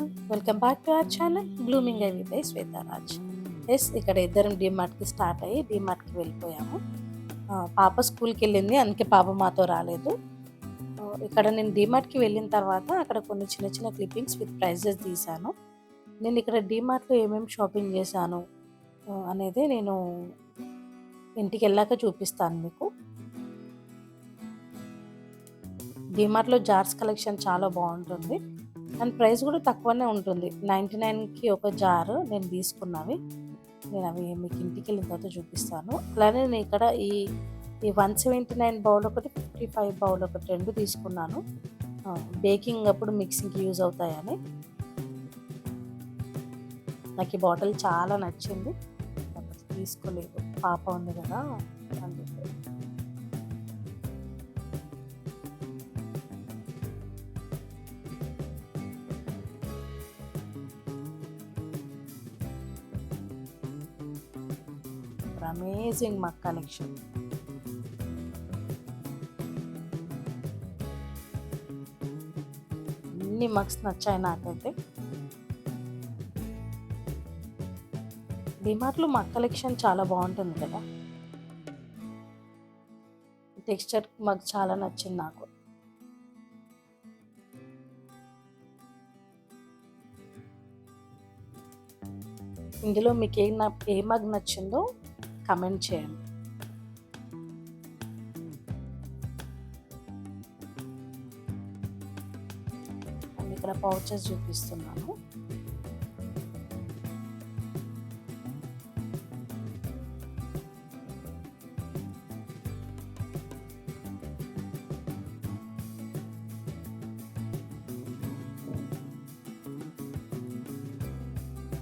Everyone, welcome back to our channel blooming eye with Shwetaraj. Yes, ఇక్కడ ఇద్దరం డీమార్ట్కి start అయ్యి డీమార్ట్కి వెళ్ళిపోయాము. పాప స్కూల్కి వెళ్ళింది, అందుకే పాప మాతో రాలేదు. ఇక్కడ నేను డీమార్ట్కి వెళ్ళిన తర్వాత అక్కడ కొన్ని చిన్న చిన్న క్లిప్పింగ్స్ విత్ ప్రైజెస్ తీశాను. నేను ఇక్కడ డీమార్ట్లో ఏమేమి షాపింగ్ చేశాను అనేది నేను ఇంటికి వెళ్ళాక చూపిస్తాను మీకు. డీమార్ట్లో జార్స్ కలెక్షన్ చాలా బాగుంటుంది అండ్ ప్రైస్ కూడా తక్కువనే ఉంటుంది. 99కి ఒక జారు నేను తీసుకున్నవి. నేను అవి మీకు ఇంటికి వెళ్ళిన తర్వాత చూపిస్తాను. అలానే నేను ఇక్కడ ఈ 179 బౌల్ ఒకటి, 55 బౌల్ ఒకటి రెండు తీసుకున్నాను. బేకింగ్ అప్పుడు మిక్సింగ్కి యూజ్ అవుతాయని. నాకు ఈ బాటిల్ చాలా నచ్చింది, తీసుకోలేదు, పాప ఉంది కదా అందుకే. Amazing mug collection. అన్ని మగ్స్ నచ్చాయి నాకైతే. డిమార్ట్లో మగ్ కలెక్షన్ చాలా బాగుంటుంది కదా. టెక్స్చర్ మగ్ చాలా నచ్చింది నాకు. ఇందులో మీకు ఏ మగ్ నచ్చిందో కమెంట్ చేయండి. అండ్ ఇక్కడ పౌచెస్ చూపిస్తున్నాను.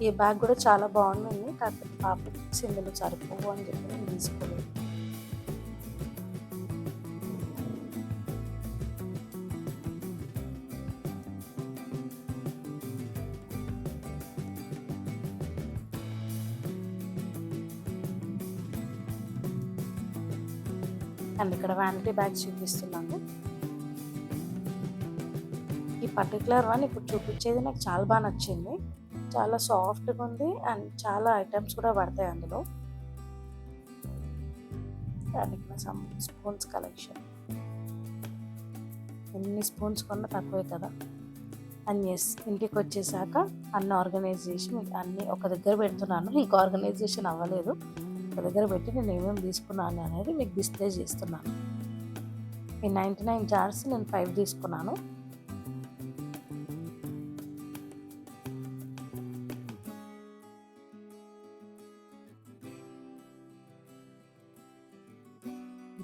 ఈ బ్యాగ్ కూడా చాలా బాగుంది, కాకపోతే పాప ఇందులో సరిపోవు అని చెప్పి నేను తీసుకోలేదు. అండ్ ఇక్కడ వ్యానిటీ బ్యాగ్స్ చూపిస్తున్నాను. ఈ పర్టికులర్ వన్ ఇప్పుడు చూపించేది నాకు చాలా బాగా నచ్చింది. చాలా సాఫ్ట్గా ఉంది అండ్ చాలా ఐటమ్స్ కూడా పడతాయి అందులో. అండ్ ఇక్కడ సమ్ స్పూన్స్ కలెక్షన్. ఎన్ని స్పూన్స్ కొన్నా తక్కువే కదా. అండ్ ఎస్, ఇంటికి వచ్చేసాక అన్ని ఆర్గనైజ్ చేసి మీకు అన్నీ ఒక దగ్గర పెడుతున్నాను. ఇంకా ఆర్గనైజేషన్ అవ్వలేదు. ఒక దగ్గర పెట్టి నేను ఏమేమి తీసుకున్నాను అనేది మీకు డిస్ప్లే చేస్తున్నాను. ఈ 99 జార్స్ నేను 5 తీసుకున్నాను.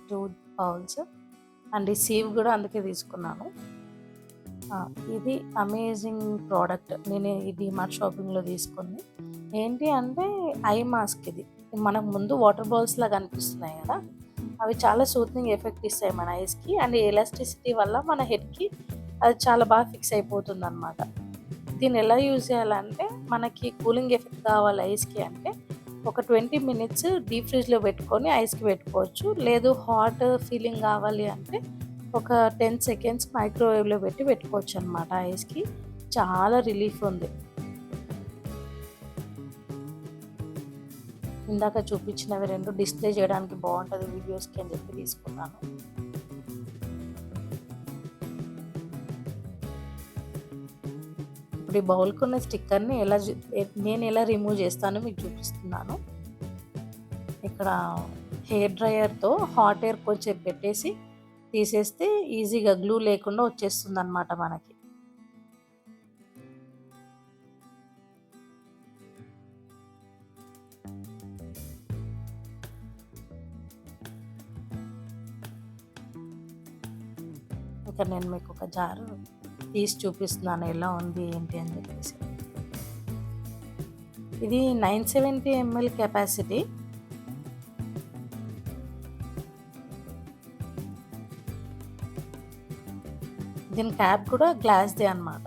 టూ బౌల్స్ అండ్ ఈ సీవ్ కూడా అందుకే తీసుకున్నాను. ఇది అమేజింగ్ ప్రోడక్ట్. నేను ఈ డిమార్ట్ షాపింగ్లో తీసుకుంది ఏంటి అంటే ఐ మాస్క్. ఇది మనకు ముందు వాటర్ బాల్స్ లాగా అనిపిస్తున్నాయి కదా, అవి చాలా సూతింగ్ ఎఫెక్ట్ ఇస్తాయి మన ఐస్కి. అండ్ ఎలాస్టిసిటీ వల్ల మన హెడ్కి అది చాలా బాగా ఫిక్స్ అయిపోతుంది అనమాట. దీన్ని ఎలా యూజ్ చేయాలంటే, మనకి కూలింగ్ ఎఫెక్ట్ కావాలి ఐస్కి అంటే ఒక 20 మినిట్స్ డీప్ ఫ్రిడ్జ్లో పెట్టుకొని ఐస్కి పెట్టుకోవచ్చు. లేదు హాట్ ఫీలింగ్ కావాలి అంటే ఒక 10 సెకండ్స్ మైక్రోవేవ్లో పెట్టుకోవచ్చు అనమాట ఐస్కి. చాలా రిలీఫ్ ఉంది. ఇందాక చూపించినవి రెండు డిస్ప్లే చేయడానికి బాగుంటుంది వీడియోస్కి అని చెప్పి తీసుకున్నాను. ఇప్పుడు ఈ బౌల్కి ఉన్న స్టిక్కర్ని నేను ఎలా రిమూవ్ చేస్తానో మీకు చూపిస్తున్నాను. ఇక్కడ హెయిర్ డ్రయర్తో హాట్ ఎయిర్ కొంచెం పెట్టేసి తీసేస్తే ఈజీగా గ్లూ లేకుండా వచ్చేస్తుంది అన్నమాట మనకి. ఇక్కడ నేను మీకు ఒక జారు తీసి చూపిస్తున్నాను ఎలా ఉంది ఏంటి అని చెప్పేసి. ఇది 970 ml కెపాసిటీ. దీని క్యాప్ కూడా గ్లాస్దే అన్నమాట.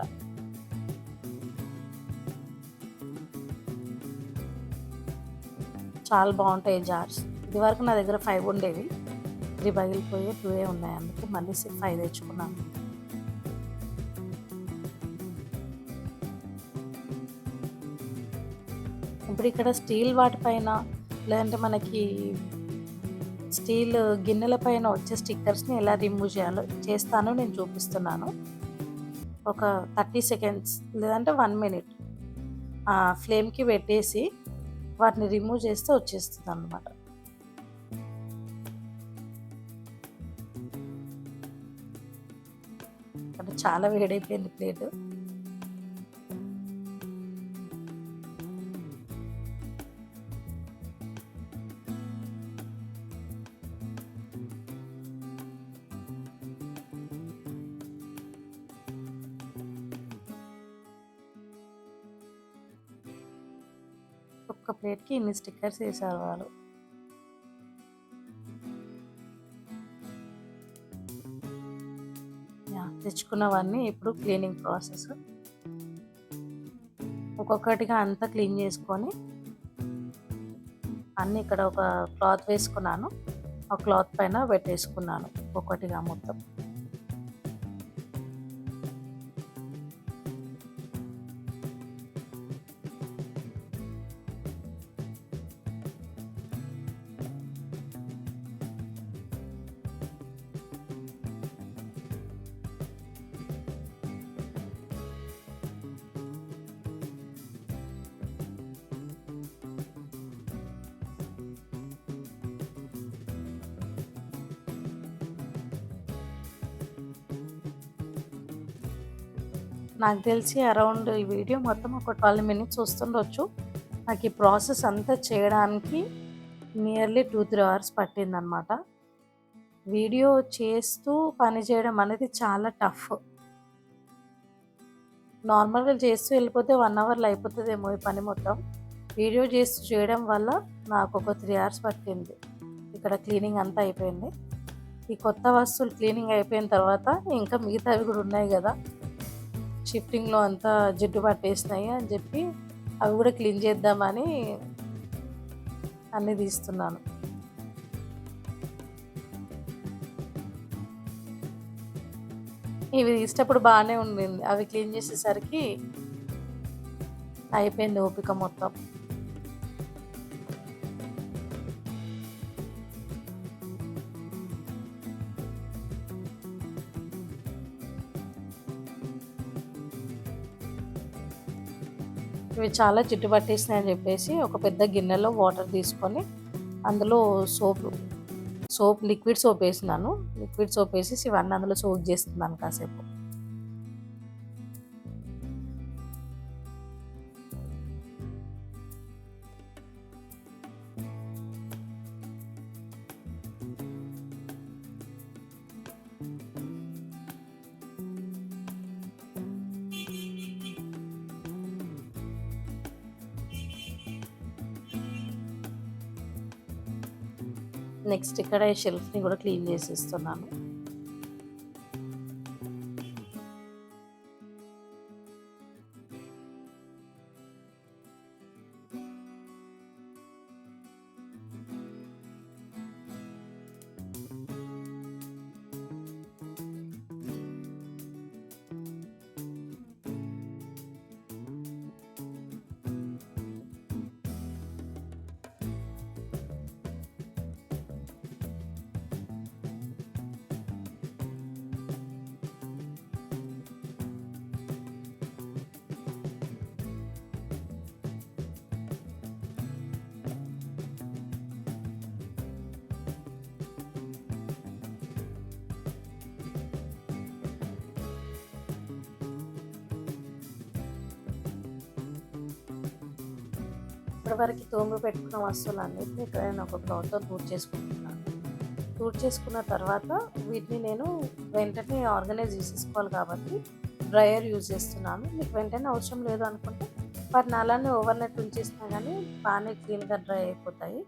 చాలా బాగుంటాయి జార్స్. ఇది వరకు నా దగ్గర 5 ఉండేవి, 3 పగిలిపోయి 2 ఉన్నాయి, అందుకే మళ్ళీ 5 తెచ్చుకున్నాను. ఇప్పుడు ఇక్కడ స్టీల్ వాటిపైన లేదంటే మనకి స్టీల్ గిన్నెల పైన వచ్చే స్టిక్కర్స్ని ఎలా రిమూవ్ చేయాలో చేస్తానో నేను చూపిస్తున్నాను. ఒక 30 సెకండ్స్ లేదంటే 1 మినిట్ ఫ్లేమ్కి పెట్టేసి వాటిని రిమూవ్ చేస్తే వచ్చేస్తుంది అన్నమాట. అంటే చాలా వేడైపోయింది ప్లేట్. ఒక్క ప్లేట్కి ఇన్ని స్టిక్కర్స్ వేసారు వాళ్ళు. తెచ్చుకున్నవన్నీ ఇప్పుడు క్లీనింగ్ ప్రాసెస్. ఒక్కొక్కటిగా అంతా క్లీన్ చేసుకొని అన్నీ ఇక్కడ ఒక క్లాత్ వేసుకున్నాను. ఆ క్లాత్ పైన పెట్టేసుకున్నాను ఒక్కొక్కటిగా మొత్తం. నాకు తెలిసి అరౌండ్ ఈ వీడియో మొత్తం ఒక 12 మినిట్స్ వస్తుండొచ్చు. నాకు ఈ ప్రాసెస్ అంతా చేయడానికి నియర్లీ 2-3 అవర్స్ పట్టిందనమాట. వీడియో చేస్తూ పని చేయడం అనేది చాలా టఫ్. నార్మల్గా చేస్తూ వెళ్ళిపోతే 1 అవర్లో అయిపోతుందేమో ఈ పని మొత్తం. వీడియో చేస్తూ చేయడం వల్ల నాకు ఒక 3 అవర్స్ పట్టింది. ఇక్కడ క్లీనింగ్ అంతా అయిపోయింది. ఈ కొత్త వస్తువులు క్లీనింగ్ అయిపోయిన తర్వాత ఇంకా మిగతావి కూడా ఉన్నాయి కదా, షిఫ్టింగ్లో అంతా జిడ్డు పట్టేసినాయి అని చెప్పి అవి కూడా క్లీన్ చేద్దామని అన్నీ తీస్తున్నాను. ఇవి తీసేటప్పుడు బాగానే ఉండింది, అవి క్లీన్ చేసేసరికి అయిపోయింది ఓపిక మొత్తం. ఇవి చాలా జిడ్డు పట్టేసినాయి అని చెప్పేసి ఒక పెద్ద గిన్నెలో వాటర్ తీసుకొని అందులో లిక్విడ్ సోప్ వేసినాను. లిక్విడ్ సోప్ వేసేసి ఇవన్నీ అందులో సోక్ చేస్తున్నాను కాసేపు. నెక్స్ట్ ఇక్కడ ఈ షెల్ఫ్ని కూడా క్లీన్ చేసేస్తున్నాను. ఇప్పటివరకు తోమి పెట్టుకున్న వస్తువులన్నిటిని ఇక్కడ నేను ఒక క్లాత్తో చేసుకుంటున్నాను. చేసుకున్న తర్వాత వీటిని నేను వెంటనే ఆర్గనైజ్ చేసేసుకోవాలి కాబట్టి డ్రయర్ యూజ్ చేస్తున్నాను. మీకు వెంటనే అవసరం లేదు అనుకుంటే వాటిని అలానే ఓవర్నైట్ ఉంచేసినా కానీ బాగానే క్లీన్గా డ్రై అయిపోతాయి.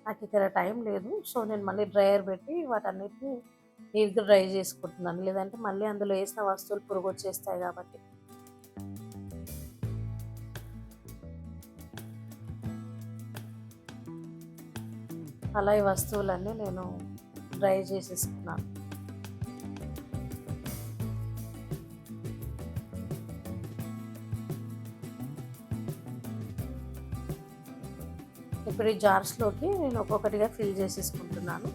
నాకు ఇక్కడ టైం లేదు, సో నేను మళ్ళీ డ్రయర్ పెట్టి వాటన్నిటిని నీట్గా డ్రై చేసుకుంటున్నాను. లేదంటే మళ్ళీ అందులో వేసిన వస్తువులు పురుగు వచ్చేస్తాయి కాబట్టి. అలా ఈ వస్తువులన్నీ నేను డ్రై చేసేసుకున్నాను. ఇప్పుడు ఈ జార్స్లోకి నేను ఒక్కొక్కటిగా ఫిల్ చేసేసుకుంటున్నాను.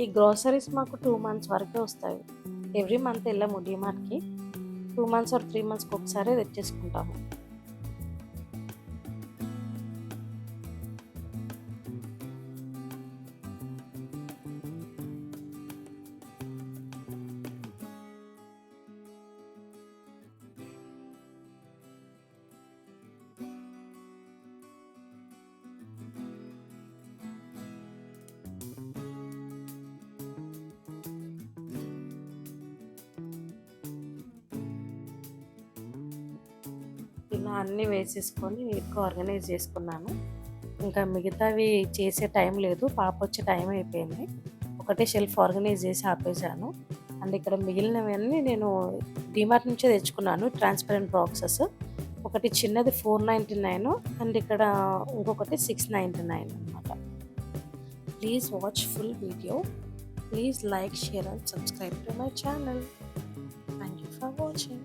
ఈ గ్రోసరీస్ మాకు 2 మంత్స్ వరకే వస్తాయి. ఎవ్రీ మంత్ వెళ్ళాము డీమార్ట్‌కి. 2 మంత్స్ ఆర్ 3 మంత్స్‌కి ఒకసారి తెచ్చేసుకుంటాము. ఇలా అన్నీ వేసేసుకొని నీట్‌గా ఆర్గనైజ్ చేసుకున్నాను. ఇంకా మిగతావి చేసే టైం లేదు. పాప వచ్చే టైం అయిపోయింది. ఒకటే షెల్ఫ్ ఆర్గనైజ్ చేసి ఆపేసాను. అండ్ ఇక్కడ మిగిలినవన్నీ నేను డీమార్ట్ నుంచే తెచ్చుకున్నాను ట్రాన్స్‌పరెంట్ బాక్సెస్. ఒకటి చిన్నది 499 అండ్ ఇక్కడ ఇంకొకటి 699 అనమాట. Please watch full video. Please like, share and subscribe to my channel. Thank you for watching.